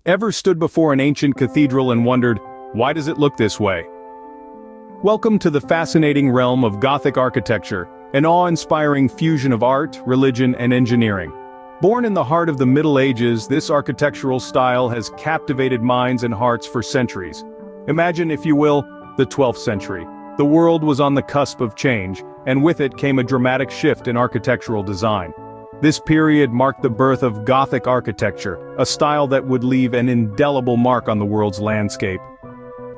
Ever stood before an ancient cathedral and wondered, why does it look this way? Welcome to the fascinating realm of Gothic architecture, an awe-inspiring fusion of art, religion, and engineering. Born in the heart of the Middle Ages, this architectural style has captivated minds and hearts for centuries. Imagine, if you will, the 12th century. The world was on the cusp of change, and with it came a dramatic shift in architectural design. This period marked the birth of Gothic architecture, a style that would leave an indelible mark on the world's landscape.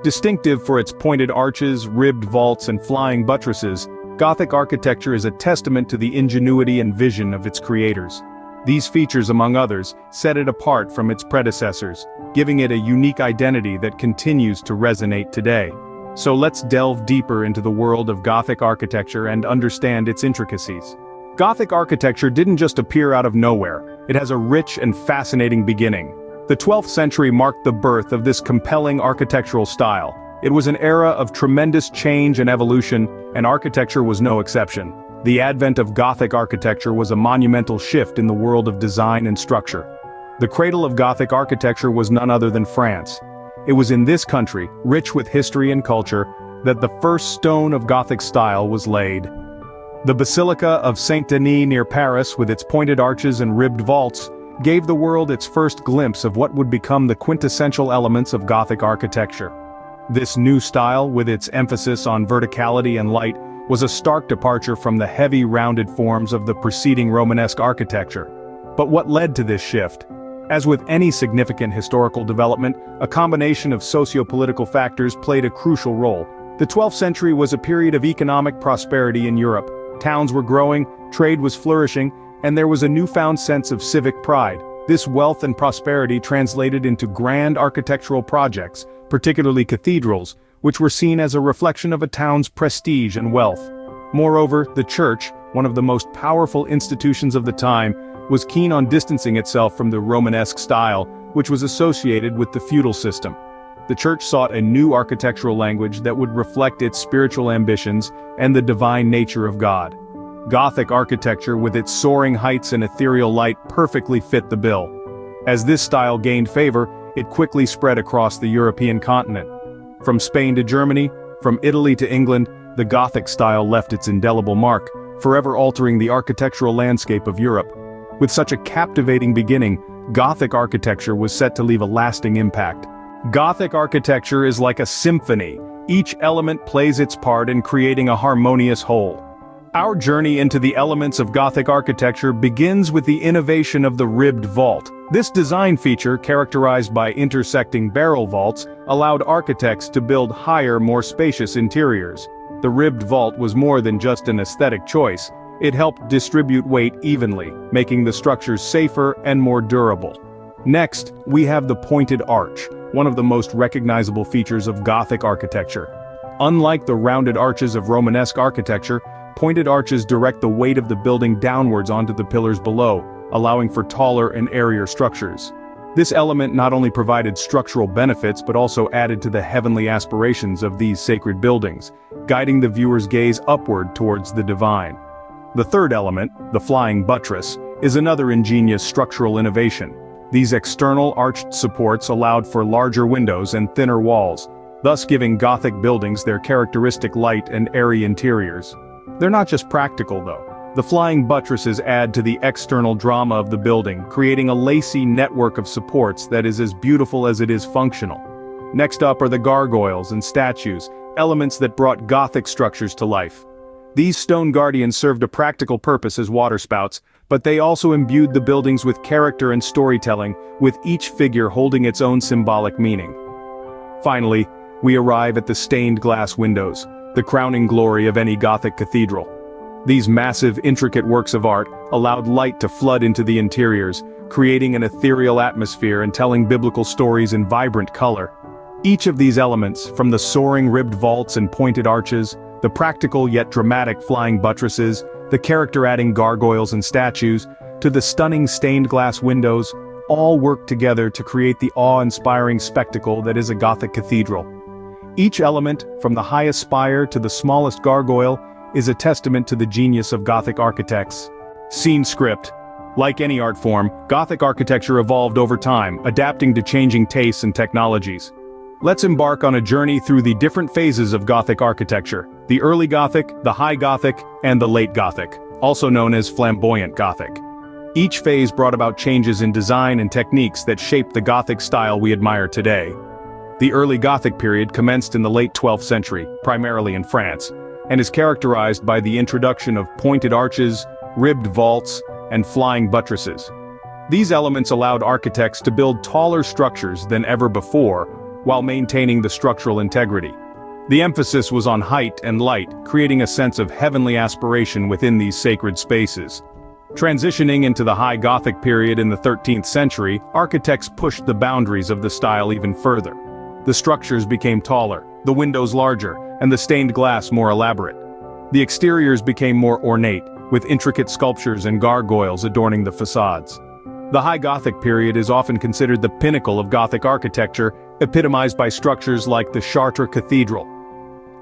Distinctive for its pointed arches, ribbed vaults, and flying buttresses, Gothic architecture is a testament to the ingenuity and vision of its creators. These features, among others, set it apart from its predecessors, giving it a unique identity that continues to resonate today. So let's delve deeper into the world of Gothic architecture and understand its intricacies. Gothic architecture didn't just appear out of nowhere, it has a rich and fascinating beginning. The 12th century marked the birth of this compelling architectural style. It was an era of tremendous change and evolution, and architecture was no exception. The advent of Gothic architecture was a monumental shift in the world of design and structure. The cradle of Gothic architecture was none other than France. It was in this country, rich with history and culture, that the first stone of Gothic style was laid. The Basilica of Saint-Denis near Paris, with its pointed arches and ribbed vaults, gave the world its first glimpse of what would become the quintessential elements of Gothic architecture. This new style, with its emphasis on verticality and light, was a stark departure from the heavy rounded forms of the preceding Romanesque architecture. But what led to this shift? As with any significant historical development, a combination of socio-political factors played a crucial role. The 12th century was a period of economic prosperity in Europe. Towns were growing, trade was flourishing, and there was a newfound sense of civic pride. This wealth and prosperity translated into grand architectural projects, particularly cathedrals, which were seen as a reflection of a town's prestige and wealth. Moreover, the church, one of the most powerful institutions of the time, was keen on distancing itself from the Romanesque style, which was associated with the feudal system. The church sought a new architectural language that would reflect its spiritual ambitions and the divine nature of God. Gothic architecture, with its soaring heights and ethereal light, perfectly fit the bill. As this style gained favor, it quickly spread across the European continent. From Spain to Germany, from Italy to England, the Gothic style left its indelible mark, forever altering the architectural landscape of Europe. With such a captivating beginning, Gothic architecture was set to leave a lasting impact. Gothic architecture is like a symphony. Each element plays its part in creating a harmonious whole. Our journey into the elements of Gothic architecture begins with the innovation of the ribbed vault. This design feature, characterized by intersecting barrel vaults, allowed architects to build higher, more spacious interiors. The ribbed vault was more than just an aesthetic choice. It helped distribute weight evenly, making the structures safer and more durable. Next, we have the pointed arch, one of the most recognizable features of Gothic architecture. Unlike the rounded arches of Romanesque architecture, pointed arches direct the weight of the building downwards onto the pillars below, allowing for taller and airier structures. This element not only provided structural benefits but also added to the heavenly aspirations of these sacred buildings, guiding the viewer's gaze upward towards the divine. The third element, the flying buttress, is another ingenious structural innovation. These external arched supports allowed for larger windows and thinner walls, thus giving Gothic buildings their characteristic light and airy interiors. They're not just practical, though. The flying buttresses add to the external drama of the building, creating a lacy network of supports that is as beautiful as it is functional. Next up are the gargoyles and statues, elements that brought Gothic structures to life. These stone guardians served a practical purpose as waterspouts, but they also imbued the buildings with character and storytelling, with each figure holding its own symbolic meaning. Finally, we arrive at the stained glass windows, the crowning glory of any Gothic cathedral. These massive, intricate works of art allowed light to flood into the interiors, creating an ethereal atmosphere and telling biblical stories in vibrant color. Each of these elements, from the soaring ribbed vaults and pointed arches, the practical yet dramatic flying buttresses, the character-adding gargoyles and statues, to the stunning stained glass windows, all work together to create the awe-inspiring spectacle that is a Gothic cathedral. Each element, from the highest spire to the smallest gargoyle, is a testament to the genius of Gothic architects. Scene script. Like any art form, Gothic architecture evolved over time, adapting to changing tastes and technologies. Let's embark on a journey through the different phases of Gothic architecture: the early Gothic, the high Gothic, and the late Gothic, also known as flamboyant Gothic. Each phase brought about changes in design and techniques that shaped the Gothic style we admire today. The early Gothic period commenced in the late 12th century, primarily in France, and is characterized by the introduction of pointed arches, ribbed vaults, and flying buttresses. These elements allowed architects to build taller structures than ever before, while maintaining the structural integrity. The emphasis was on height and light, creating a sense of heavenly aspiration within these sacred spaces. Transitioning into the High Gothic period in the 13th century, architects pushed the boundaries of the style even further. The structures became taller, the windows larger, and the stained glass more elaborate. The exteriors became more ornate, with intricate sculptures and gargoyles adorning the facades. The High Gothic period is often considered the pinnacle of Gothic architecture, epitomized by structures like the Chartres Cathedral.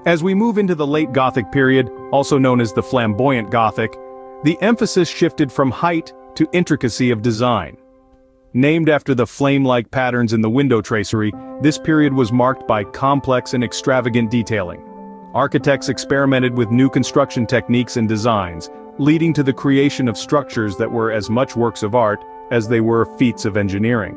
As we move into the late Gothic period, also known as the flamboyant Gothic, the emphasis shifted from height to intricacy of design. Named after the flame-like patterns in the window tracery, this period was marked by complex and extravagant detailing. Architects experimented with new construction techniques and designs, leading to the creation of structures that were as much works of art as they were feats of engineering.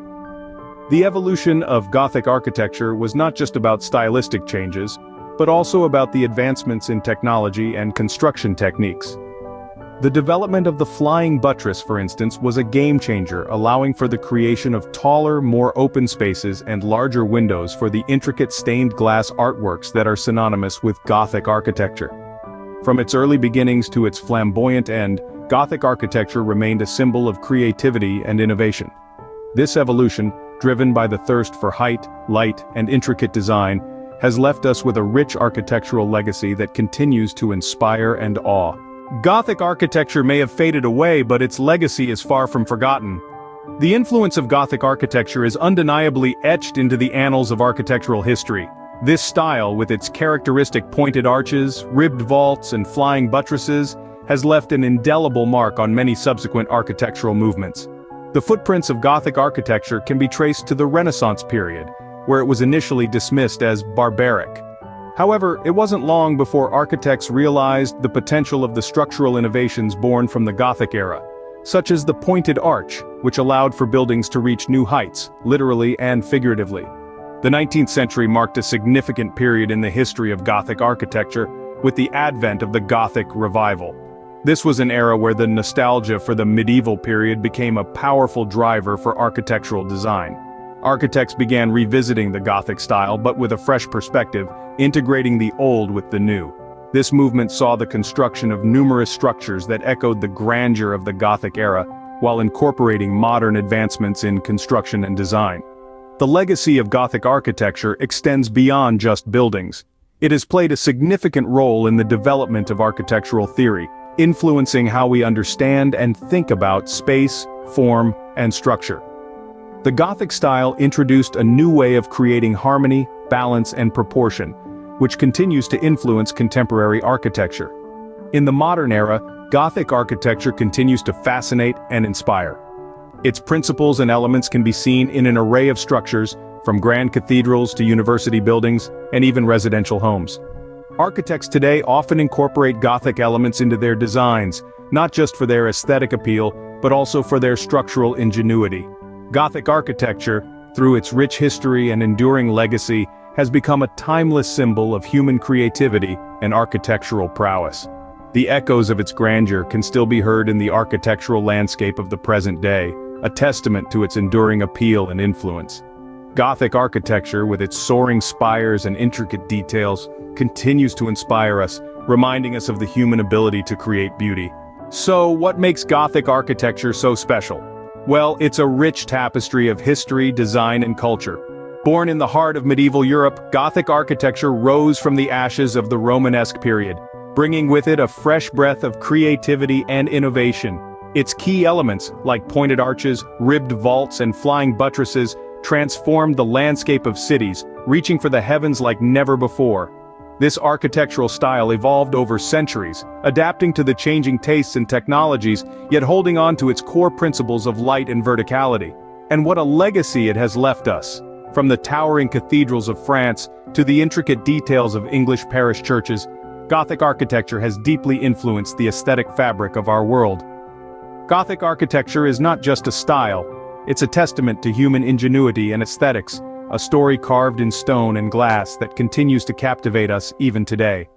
The evolution of Gothic architecture was not just about stylistic changes, but also about the advancements in technology and construction techniques. The development of the flying buttress, for instance, was a game-changer, allowing for the creation of taller, more open spaces and larger windows for the intricate stained glass artworks that are synonymous with Gothic architecture. From its early beginnings to its flamboyant end, Gothic architecture remained a symbol of creativity and innovation. This evolution, driven by the thirst for height, light, and intricate design, has left us with a rich architectural legacy that continues to inspire and awe. Gothic architecture may have faded away, but its legacy is far from forgotten. The influence of Gothic architecture is undeniably etched into the annals of architectural history. This style, with its characteristic pointed arches, ribbed vaults, and flying buttresses, has left an indelible mark on many subsequent architectural movements. The footprints of Gothic architecture can be traced to the Renaissance period, where it was initially dismissed as barbaric. However, it wasn't long before architects realized the potential of the structural innovations born from the Gothic era, such as the pointed arch, which allowed for buildings to reach new heights, literally and figuratively. The 19th century marked a significant period in the history of Gothic architecture, with the advent of the Gothic revival. This was an era where the nostalgia for the medieval period became a powerful driver for architectural design. Architects began revisiting the Gothic style, but with a fresh perspective, integrating the old with the new. This movement saw the construction of numerous structures that echoed the grandeur of the Gothic era, while incorporating modern advancements in construction and design. The legacy of Gothic architecture extends beyond just buildings. It has played a significant role in the development of architectural theory, influencing how we understand and think about space, form, and structure. The Gothic style introduced a new way of creating harmony, balance, and proportion, which continues to influence contemporary architecture. In the modern era, Gothic architecture continues to fascinate and inspire. Its principles and elements can be seen in an array of structures, from grand cathedrals to university buildings, and even residential homes. Architects today often incorporate Gothic elements into their designs, not just for their aesthetic appeal, but also for their structural ingenuity. Gothic architecture, through its rich history and enduring legacy, has become a timeless symbol of human creativity and architectural prowess. The echoes of its grandeur can still be heard in the architectural landscape of the present day, a testament to its enduring appeal and influence. Gothic architecture, with its soaring spires and intricate details, continues to inspire us, reminding us of the human ability to create beauty. So, what makes Gothic architecture so special? Well, it's a rich tapestry of history, design, and culture. Born in the heart of medieval Europe, Gothic architecture rose from the ashes of the Romanesque period, bringing with it a fresh breath of creativity and innovation. Its key elements, like pointed arches, ribbed vaults, and flying buttresses, transformed the landscape of cities, reaching for the heavens like never before. This architectural style evolved over centuries, adapting to the changing tastes and technologies, yet holding on to its core principles of light and verticality. And what a legacy it has left us! From the towering cathedrals of France to the intricate details of English parish churches, Gothic architecture has deeply influenced the aesthetic fabric of our world. Gothic architecture is not just a style, it's a testament to human ingenuity and aesthetics, a story carved in stone and glass that continues to captivate us even today.